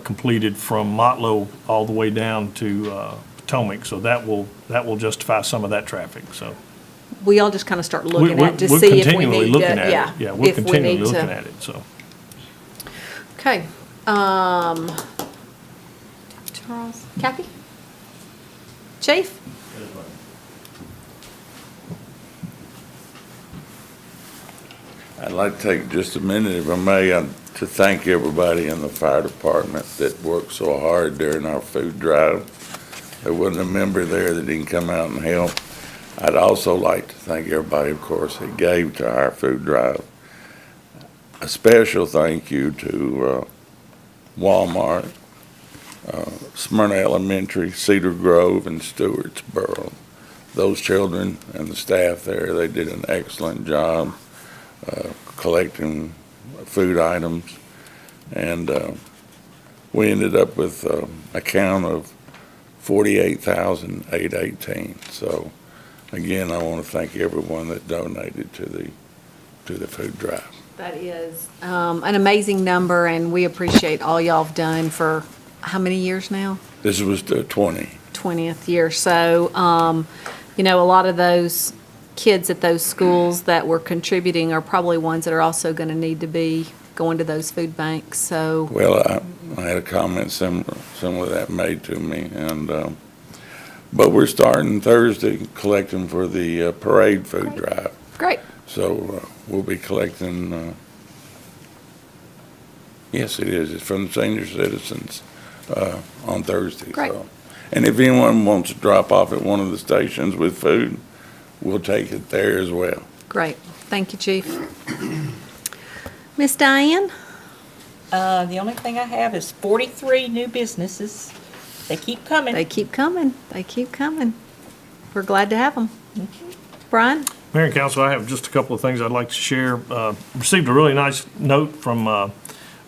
completed from Motlow all the way down to, Potomac, so that will justify some of that traffic, so. We all just kind of start We- looking we're- at to we're see if we continually need looking to, at it. yeah. Yeah, we're if we continually need to- looking at it, so. Okay. Charles, Kathy? Chief? I'd like to take just a minute, if I may, to thank everybody in the fire department that worked so hard during our food drive. There wasn't a member there that didn't come out and help. I'd also like to thank everybody, of course, that gave to our food drive. A special thank you to Walmart, Smyrna Elementary, Cedar Grove, and Stewartsboro. Those children and the staff there, they did an excellent job collecting food items, and we ended up with a count of 48,818. So again, I want to thank everyone that donated to the food drive. That is an amazing number, and we appreciate all y'all have done for how many years now? This was the 20th year. So, you know, a lot of those kids at those schools that were contributing are probably ones that are also going to need to be going to those food banks, so. Well, I had a comment similar to that made to me, and but we're starting Thursday collecting for the parade food drive. Great. So we'll be collecting. Yes, it is. It's from the senior citizens on Thursday. Great. So. And if anyone wants to drop off at one of the stations with food, we'll take it there as well. Great. Thank you, Chief. Miss Diane? The only thing I have is 43 new businesses. They keep coming. They keep coming. They keep coming. We're glad to have them. Brian? Mayor and Council, I have just a couple of things I'd like to share. Received a really nice note from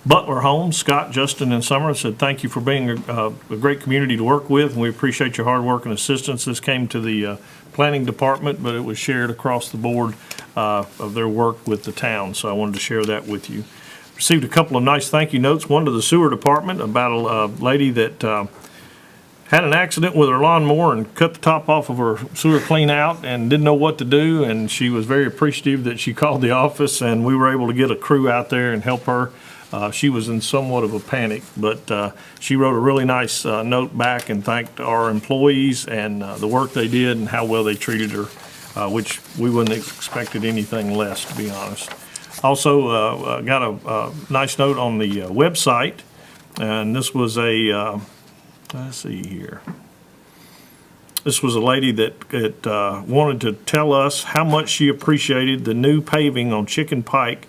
Butler Homes. Scott, Justin, and Summer said, thank you for being a great community to work with, and we appreciate your hard work and assistance. This came to the planning department, but it was shared across the board of their work with the town, so I wanted to share that with you. Received a couple of nice thank you notes, one to the sewer department about a lady that had an accident with her lawnmower and cut the top off of her sewer clean out and didn't know what to do, and she was very appreciative that she called the office, and we were able to get a crew out there and help her. She was in somewhat of a panic, but she wrote a really nice note back and thanked our employees and the work they did and how well they treated her, which we wouldn't have expected anything less, to be honest. Also, got a nice note on the website, and this was a, let's see here. This was a lady that wanted to tell us how much she appreciated the new paving on Chicken Pike,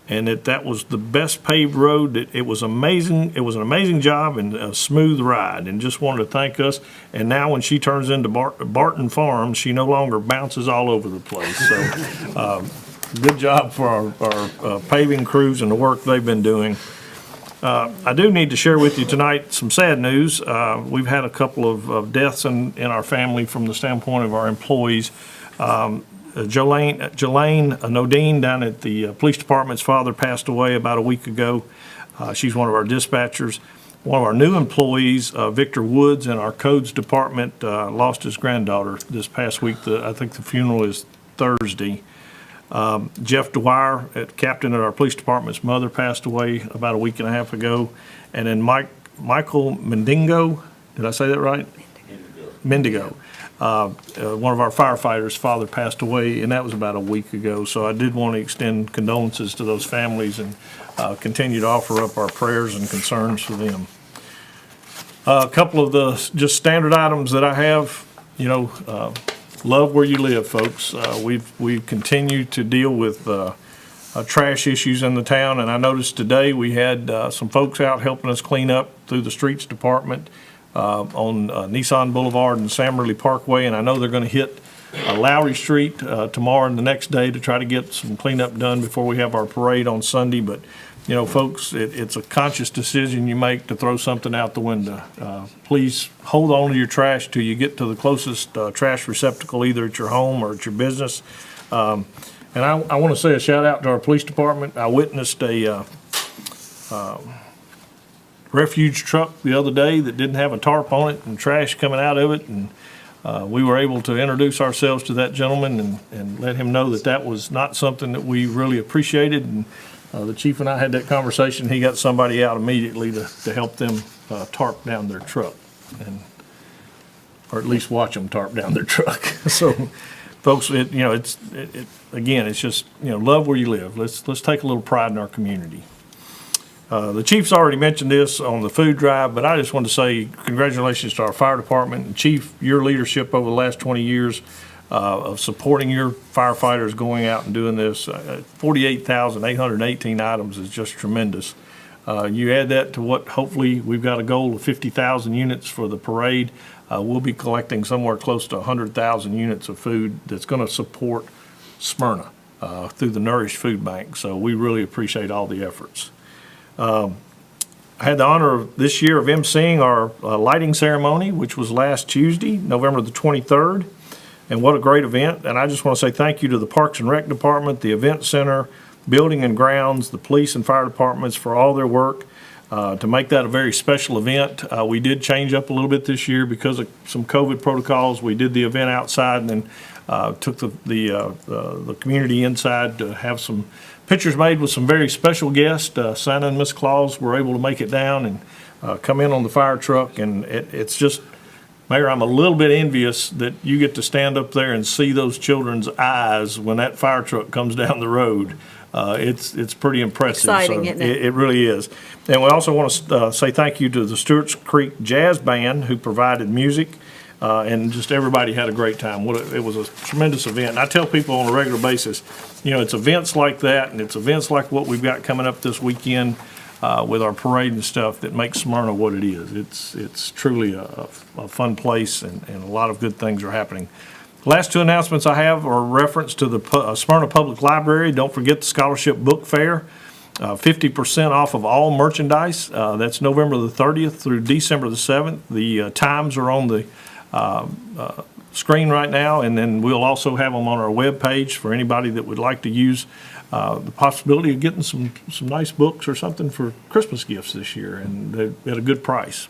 and that was the best paved road. It was amazing. It was an amazing job and a smooth ride, and just wanted to thank us. And now when she turns into Barton Farms, she no longer bounces all over the place. So good job for our paving crews and the work they've been doing. I do need to share with you tonight some sad news. We've had a couple of deaths in our family from the standpoint of our employees. Jolene Nodine down at the police department's father passed away about a week ago. She's one of our dispatchers. One of our new employees, Victor Woods, in our codes department, lost his granddaughter this past week. I think the funeral is Thursday. Jeff Dwyer, captain at our police department's mother, passed away about a week and a half ago. And then Michael Mendingo, did I say that right? Mendigo. One of our firefighters' father passed away, and that was about a week ago. So I did want to extend condolences to those families and continue to offer up our prayers and concerns for them. A couple of the just standard items that I have love where you live, folks. We've continued to deal with trash issues in the town, and I noticed today we had some folks out helping us clean up through the streets department on Nissan Boulevard and Sam Ridley Parkway, and I know they're going to hit Lowry Street tomorrow and the next day to try to get some cleanup done before we have our parade on Sunday. But, folks, it's a conscious decision you make to throw something out the window. Please hold on to your trash till you get to the closest trash receptacle, either at your home or at your business. And I want to say a shout out to our police department. I witnessed a refuge truck the other day that didn't have a tarp on it and trash coming out of it. And we were able to introduce ourselves to that gentleman and let him know that that was not something that we really appreciated. And the chief and I had that conversation. He got somebody out immediately to help them tarp down their truck, or at least watch them tarp down their truck. So, folks, again, it's just, love where you live. Let's take a little pride in our community. The chief's already mentioned this on the food drive, but I just want to say congratulations to our fire department. And Chief, your leadership over the last 20 years of supporting your firefighters going out and doing this, 48,818 items is just tremendous. You add that to what hopefully we've got a goal of 50,000 units for the parade. We'll be collecting somewhere close to 100,000 units of food that's going to support Smyrna through the Nourish Food Bank. So we really appreciate all the efforts. I had the honor of this year of emceeing our lighting ceremony, which was last Tuesday, November the 23rd. And what a great event. And I just want to say thank you to the Parks and Rec Department, the Event Center, Building and Grounds, the police and fire departments for all their work to make that a very special event. We did change up a little bit this year because of some COVID protocols. We did the event outside and then took the community inside to have some pictures made with some very special guests. Santa and Miss Claus were able to make it down and come in on the fire truck. And it's just, Mayor, I'm a little bit envious that you get to stand up there and see those children's eyes when that fire truck comes down the road. It's pretty impressive. Exciting, isn't it? It really is. And we also want to say thank you to the Stewart's Creek Jazz Band who provided music. And just everybody had a great time. It was a tremendous event. And I tell people on a regular basis, it's events like that and it's events like what we've got coming up this weekend with our parade and stuff that makes Smyrna what it is. It's truly a fun place and a lot of good things are happening. Last two announcements I have are reference to the Smyrna Public Library. Don't forget the Scholarship Book Fair. 50% off of all merchandise. That's November the 30th through December the 7th. The times are on the screen right now, and then we'll also have them on our webpage for anybody that would like to use the possibility of getting some nice books or something for Christmas gifts this year, and they're at a good price.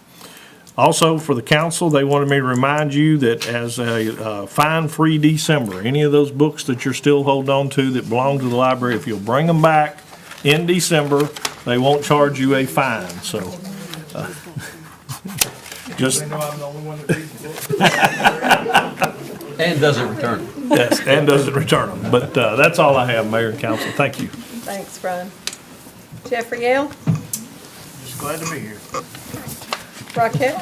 Also, for the council, they wanted me to remind you that as a fine-free December, any of those books that you're still holding on to that belong to the library, if you'll bring them back in December, they won't charge you a fine. So, just. They know I'm the only one that reads the book. And doesn't return them. Yes, and doesn't return them. But that's all I have, Mayor and Council. Thank you. Thanks, Brian. Jeffrey L. Just glad to be here. Raquel.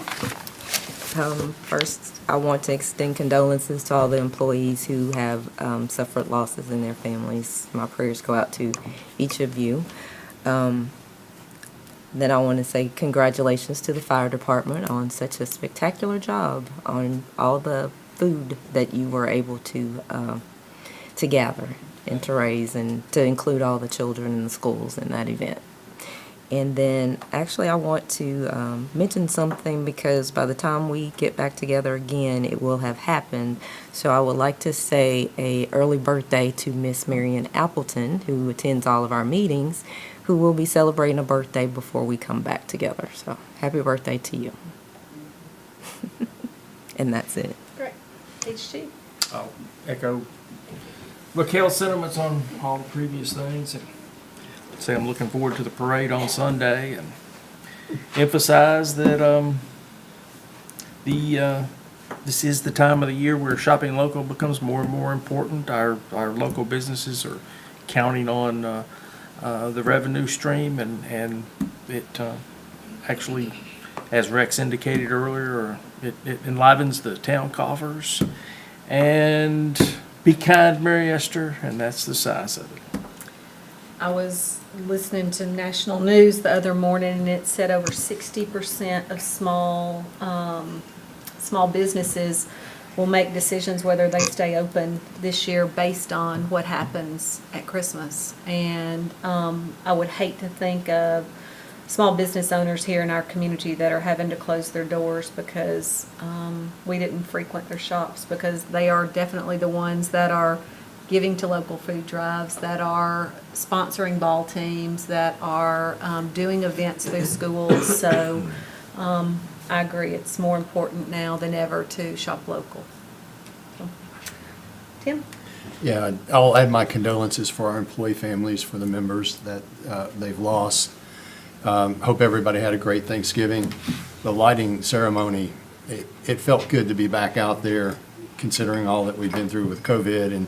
First, I want to extend condolences to all the employees who have suffered losses in their families. My prayers go out to each of you. Then I want to say congratulations to the fire department on such a spectacular job on all the food that you were able to gather and to raise and to include all the children in the schools in that event. And then actually I want to mention something because by the time we get back together again, it will have happened. So I would like to say a early birthday to Miss Marion Appleton, who attends all of our meetings, who will be celebrating a birthday before we come back together. So happy birthday to you. And that's it. Great. HG. I'll echo Raquel's sentiments on all the previous things. And say I'm looking forward to the parade on Sunday and emphasize that this is the time of the year where shopping local becomes more and more important. Our local businesses are counting on the revenue stream and it actually as Rex indicated earlier, it enlivens the town coffers. And be kind, Mary Esther, and that's the size of it. I was listening to national news the other morning, and it said over 60% of small businesses will make decisions whether they stay open this year based on what happens at Christmas. And I would hate to think of small business owners here in our community that are having to close their doors because we didn't frequent their shops, because they are definitely the ones that are giving to local food drives, that are sponsoring ball teams, that are doing events through schools. So I agree, it's more important now than ever to shop local. So, Tim? Yeah, I'll add my condolences for our employee families, for the members that they've lost. Hope everybody had a great Thanksgiving. The lighting ceremony, it felt good to be back out there, considering all that we've been through with COVID,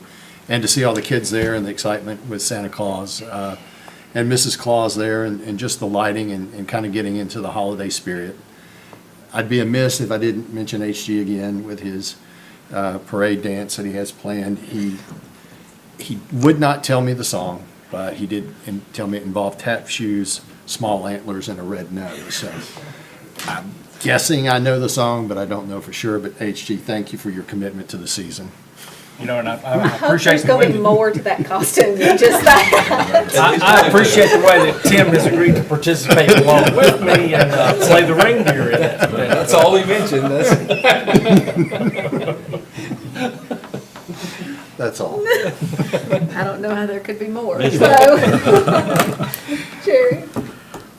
and to see all the kids there and the excitement with Santa Claus and Mrs. Claus there, and just the lighting and kind of getting into the holiday spirit. I'd be amiss if I didn't mention HG again with his parade dance that he has planned. He would not tell me the song, but he did tell me it involved tap shoes, small antlers, and a red nose. So I'm guessing I know the song, but I don't know for sure. But HG, thank you for your commitment to the season. You know, and I I hope appreciate there's the going to way be more to that costume than just that. I appreciate the way that Tim has agreed to participate along with me and play the reindeer in it. That's all he mentioned. That's all. I don't know how there could be more, so. Jerry?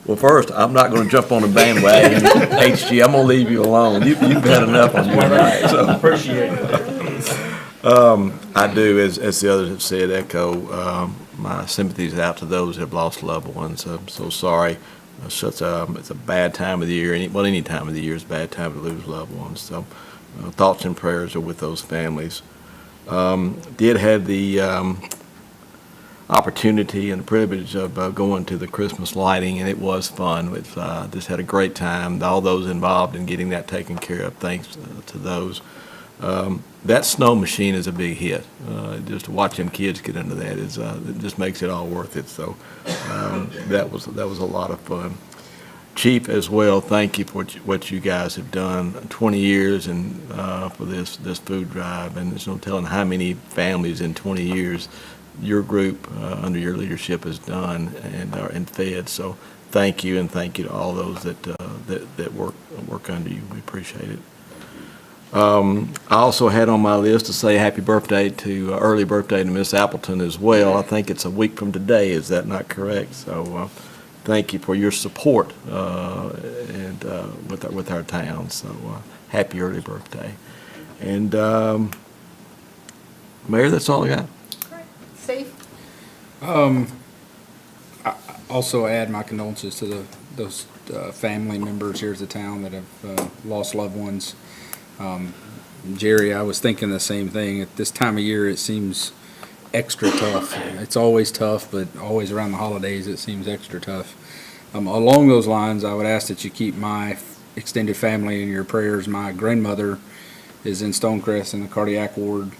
Well, first, I'm not going to jump on the bandwagon. HG, I'm going to leave you alone. You've had enough on you tonight. So. Appreciate it. I do, as the others have said, echo my sympathies out to those who have lost loved ones. I'm so sorry. It's a bad time of the year. Any time of the year is a bad time to lose loved ones. So thoughts and prayers are with those families. Did have the opportunity and the privilege of going to the Christmas lighting, and it was fun. Just had a great time. All those involved in getting that taken care of, thanks to those. That snow machine is a big hit. Just watching kids get into that it just makes it all worth it. So that was a lot of fun. Chief, as well, thank you for what you guys have done. 20 years and for this food drive, and there's no telling how many families in 20 years your group under your leadership has done and fed. So thank you, and thank you to all those that work under you. We appreciate it. I also had on my list to say happy birthday early birthday to Miss Appleton as well. I think it's a week from today. Is that not correct? So thank you for your support and with our town. So happy early birthday. And Mayor, that's all I got. Steve? I also add my condolences to those family members here at the town that have lost loved ones. Jerry, I was thinking the same thing. At this time of year, it seems extra tough. It's always tough, but always around the holidays, it seems extra tough. Along those lines, I would ask that you keep my extended family in your prayers. My grandmother is in Stonecrest in the cardiac ward.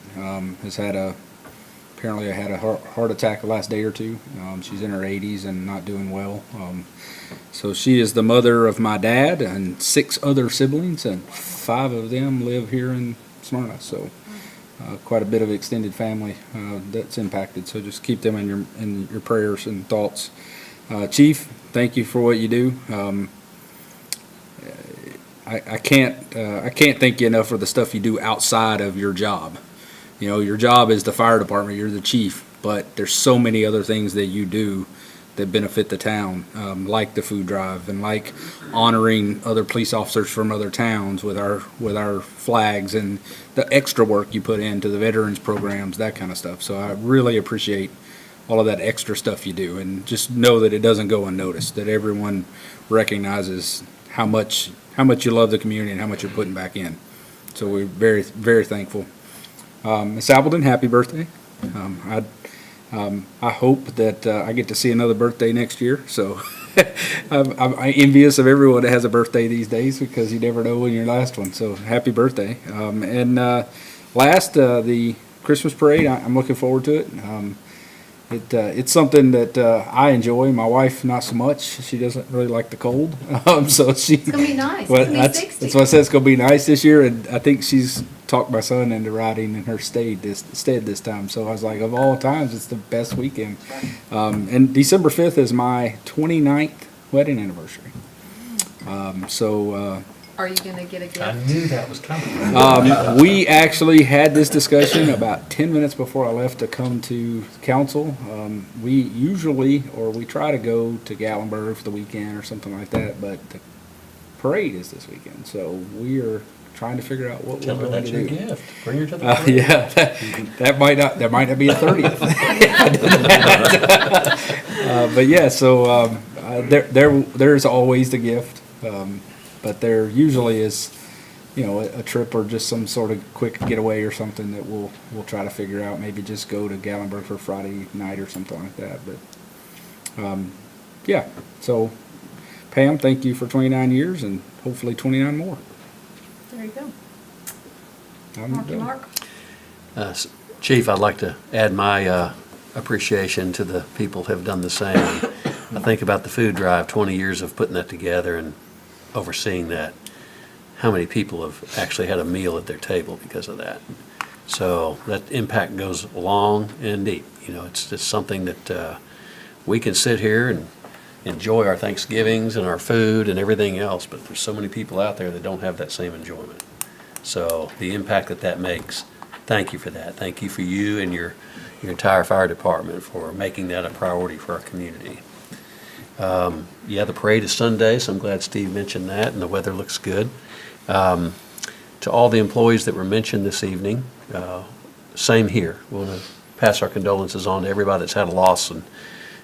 Apparently had a heart attack the last day or two. She's in her 80s and not doing well. So she is the mother of my dad and 6 other siblings, and 5 of them live here in Smyrna. So quite a bit of extended family that's impacted. So just keep them in your prayers and thoughts. Chief, thank you for what you do. I can't thank you enough for the stuff you do outside of your job. You know, your job is the fire department, you're the chief, but there's so many other things that you do that benefit the town, like the food drive and like honoring other police officers from other towns with our flags and the extra work you put into the veterans programs, that kind of stuff. So I really appreciate all of that extra stuff you do, and just know that it doesn't go unnoticed, that everyone recognizes how much you love the community and how much you're putting back in. So we're very, very thankful. Miss Appleton, happy birthday. I hope that I get to see another birthday next year, so I'm envious of everyone that has a birthday these days because you never know when your last one, so happy birthday. And last, the Christmas parade, I'm looking forward to it. It's something that I enjoy. My wife, not so much. She doesn't really like the cold, so she. It's gonna be nice. Well, It's gonna be 60. that's why I said it's gonna be nice this year, and I think she's talked my son into riding in her stead this time. So I was like, of all times, it's the best weekend. And December 5th is my 29th wedding anniversary. Are you gonna get a gift? I knew that was coming. We actually had this discussion about 10 minutes before I left to come to council. We try to go to Gatlinburg for the weekend or something like that, but the parade is this weekend, so we are trying to figure out what Tell we're her going that's to your do. gift. Bring her to the parade. Yeah, that might not be a 30th. But yeah, so there's always the gift. But there usually is, a trip or just some sort of quick getaway or something that we'll try to figure out. Maybe just go to Gatlinburg for Friday night or something like that. But, yeah, so Pam, thank you for 29 years and hopefully 29 more. There you go. I'm done. Mark? Chief, I'd like to add my appreciation to the people who have done the same. I think about the food drive, 20 years of putting that together and overseeing that. How many people have actually had a meal at their table because of that? So that impact goes long and deep. It's just something that we can sit here and enjoy our Thanksgivings and our food and everything else, but there's so many people out there that don't have that same enjoyment. So the impact that makes, thank you for that. Thank you for you and your entire fire department for making that a priority for our community. Yeah, the parade is Sunday, so I'm glad Steve mentioned that, and the weather looks good. To all the employees that were mentioned this evening, same here. We want to pass our condolences on to everybody that's had a loss, and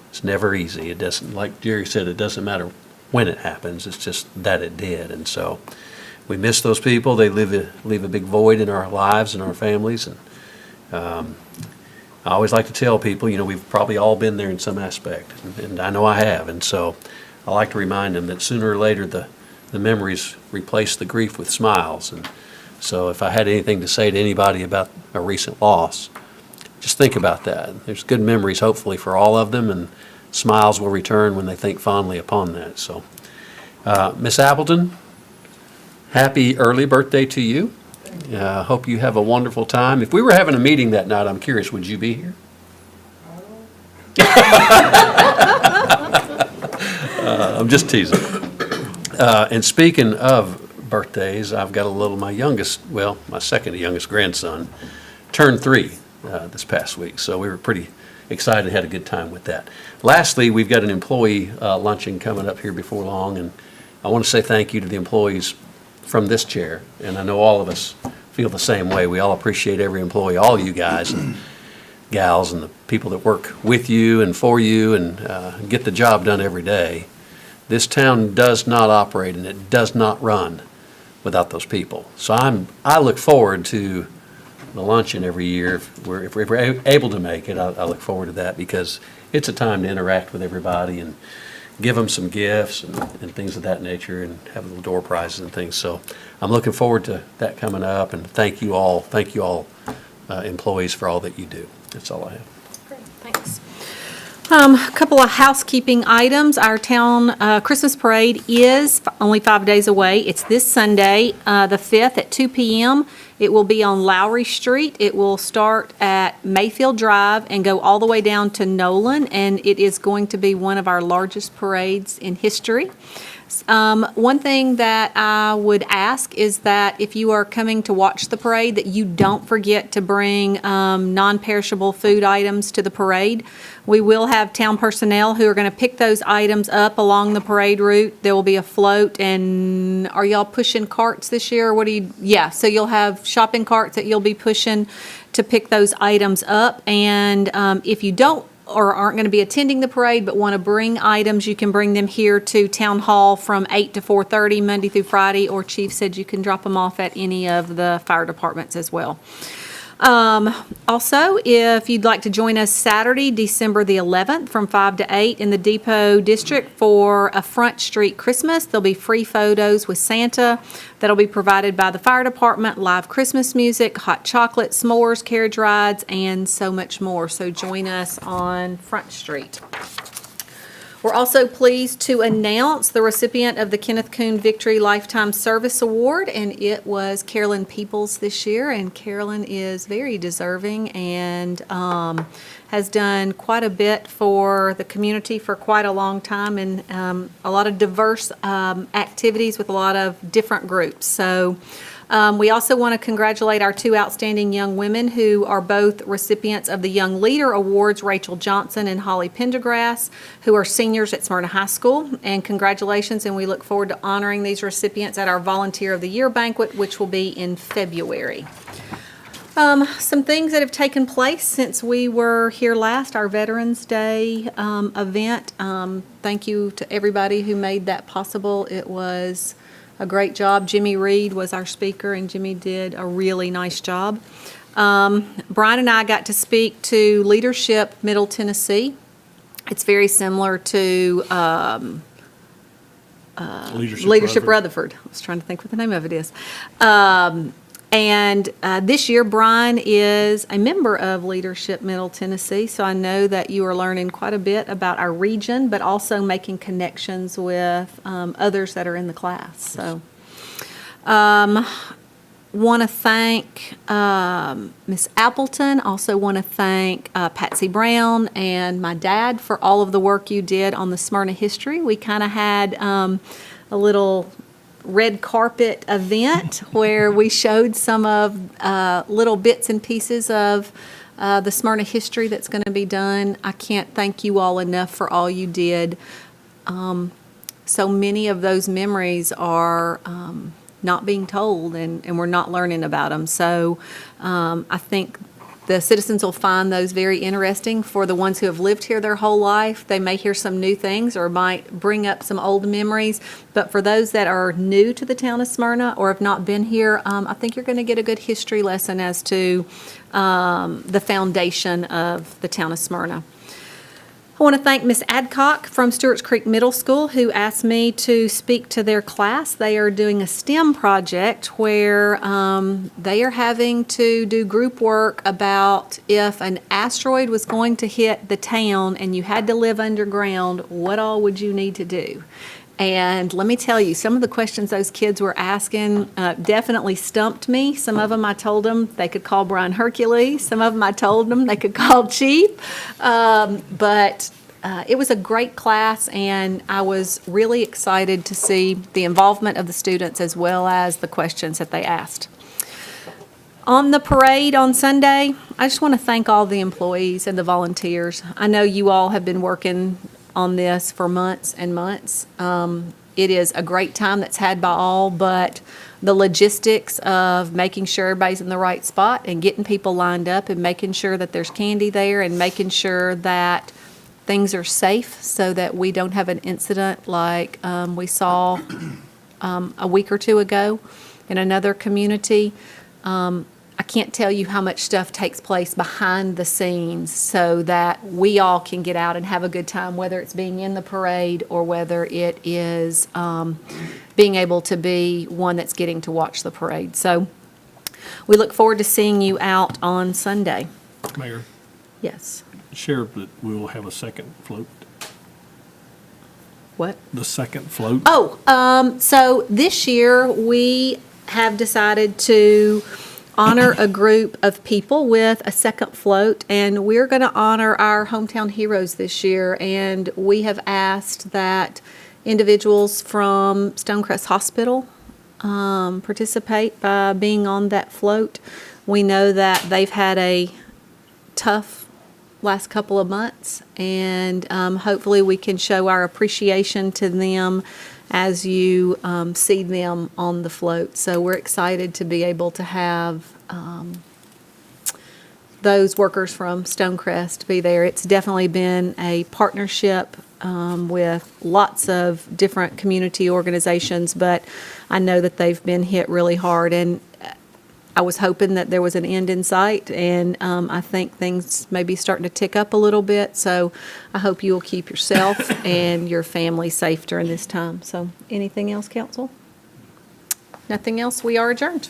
it's never easy. It doesn't, like Jerry said, it doesn't matter when it happens, it's just that it did. And so we miss those people. They leave a big void in our lives and our families. And I always like to tell people, we've probably all been there in some aspect, and I know I have. And so I like to remind them that sooner or later the memories replace the grief with smiles. And so if I had anything to say to anybody about a recent loss, just think about that. There's good memories, hopefully, for all of them, and smiles will return when they think fondly upon that. So, Miss Appleton, happy early birthday to you. Hope you have a wonderful time. If we were having a meeting that night, I'm curious, would you be here? I'm just teasing. And speaking of birthdays, I've got my second youngest grandson turned 3 this past week. So we were pretty excited and had a good time with that. Lastly, we've got an employee luncheon coming up here before long, and I want to say thank you to the employees from this chair, and I know all of us feel the same way. We all appreciate every employee, all you guys and gals and the people that work with you and for you and get the job done every day. This town does not operate and it does not run without those people. So I look forward to the luncheon every year. If we're able to make it, I look forward to that because it's a time to interact with everybody and give them some gifts and things of that nature and have little door prizes and things. So I'm looking forward to that coming up, and thank you all employees for all that you do. That's all I have. Great, thanks. A couple of housekeeping items. Our town Christmas parade is only 5 days away. It's this Sunday, the 5th at 2 p.m. It will be on Lowry Street. It will start at Mayfield Drive and go all the way down to Nolan, and it is going to be one of our largest parades in history. One thing that I would ask is that if you are coming to watch the parade, that you don't forget to bring non-perishable food items to the parade. We will have town personnel who are going to pick those items up along the parade route. There will be a float, and are y'all pushing carts this year? Or yeah, so you'll have shopping carts that you'll be pushing to pick those items up. And if you don't or aren't going to be attending the parade but want to bring items, you can bring them here to Town Hall from 8 to 4:30 Monday through Friday, or Chief said you can drop them off at any of the fire departments as well. Also, if you'd like to join us Saturday, December the 11th, from 5 to 8 in the Depot District for a Front Street Christmas, there'll be free photos with Santa that'll be provided by the fire department, live Christmas music, hot chocolate, s'mores, carriage rides, and so much more. So join us on Front Street. We're also pleased to announce the recipient of the Kenneth Coon Victory Lifetime Service Award, and it was Carolyn Peoples this year, and Carolyn is very deserving and has done quite a bit for the community for quite a long time, and a lot of diverse activities with a lot of different groups. So we also want to congratulate our two outstanding young women who are both recipients of the Young Leader Awards, Rachel Johnson and Holly Pendergrass, who are seniors at Smyrna High School. And congratulations, and we look forward to honoring these recipients at our Volunteer of the Year banquet, which will be in February. Some things that have taken place since we were here last, our Veterans Day event. Thank you to everybody who made that possible. It was a great job. Jimmy Reed was our speaker, and Jimmy did a really nice job. Brian and I got to speak to Leadership Middle Tennessee. It's very similar to Leadership Rutherford. I was trying to think what the name of it is. And this year, Brian is a member of Leadership Middle Tennessee, so I know that you are learning quite a bit about our region, but also making connections with others that are in the class. So, want to thank Miss Appleton. Also want to thank Patsy Brown and my dad for all of the work you did on the Smyrna history. We kind of had a little red carpet event where we showed some of little bits and pieces of the Smyrna history that's going to be done. I can't thank you all enough for all you did. So many of those memories are not being told, and we're not learning about them. So I think the citizens will find those very interesting. For the ones who have lived here their whole life, they may hear some new things or might bring up some old memories. But for those that are new to the town of Smyrna or have not been here, I think you're going to get a good history lesson as to the foundation of the town of Smyrna. I want to thank Miss Adcock from Stewart's Creek Middle School, who asked me to speak to their class. They are doing a STEM project where they are having to do group work about if an asteroid was going to hit the town and you had to live underground, what all would you need to do? And let me tell you, some of the questions those kids were asking definitely stumped me. Some of them I told them they could call Brian Hercules. Some of them I told them they could call Chief. But it was a great class, and I was really excited to see the involvement of the students as well as the questions that they asked. On the parade on Sunday, I just want to thank all the employees and the volunteers. I know you all have been working on this for months and months. It is a great time that's had by all, but the logistics of making sure everybody's in the right spot and getting people lined up and making sure that there's candy there and making sure that things are safe so that we don't have an incident like we saw a week or two ago in another community. I can't tell you how much stuff takes place behind the scenes so that we all can get out and have a good time, whether it's being in the parade or whether it is being able to be one that's getting to watch the parade. So we look forward to seeing you out on Sunday. Mayor, Yes. share that we will have a second float. What? The second float. So this year we have decided to honor a group of people with a second float, and we're going to honor our hometown heroes this year. And we have asked that individuals from Stonecrest Hospital participate by being on that float. We know that they've had a tough last couple of months, and hopefully we can show our appreciation to them as you see them on the float. So we're excited to be able to have those workers from Stonecrest be there. It's definitely been a partnership with lots of different community organizations, but I know that they've been hit really hard. And I was hoping that there was an end in sight, and I think things may be starting to tick up a little bit. So I hope you will keep yourself and your family safe during this time. So anything else, council? Nothing else? We are adjourned.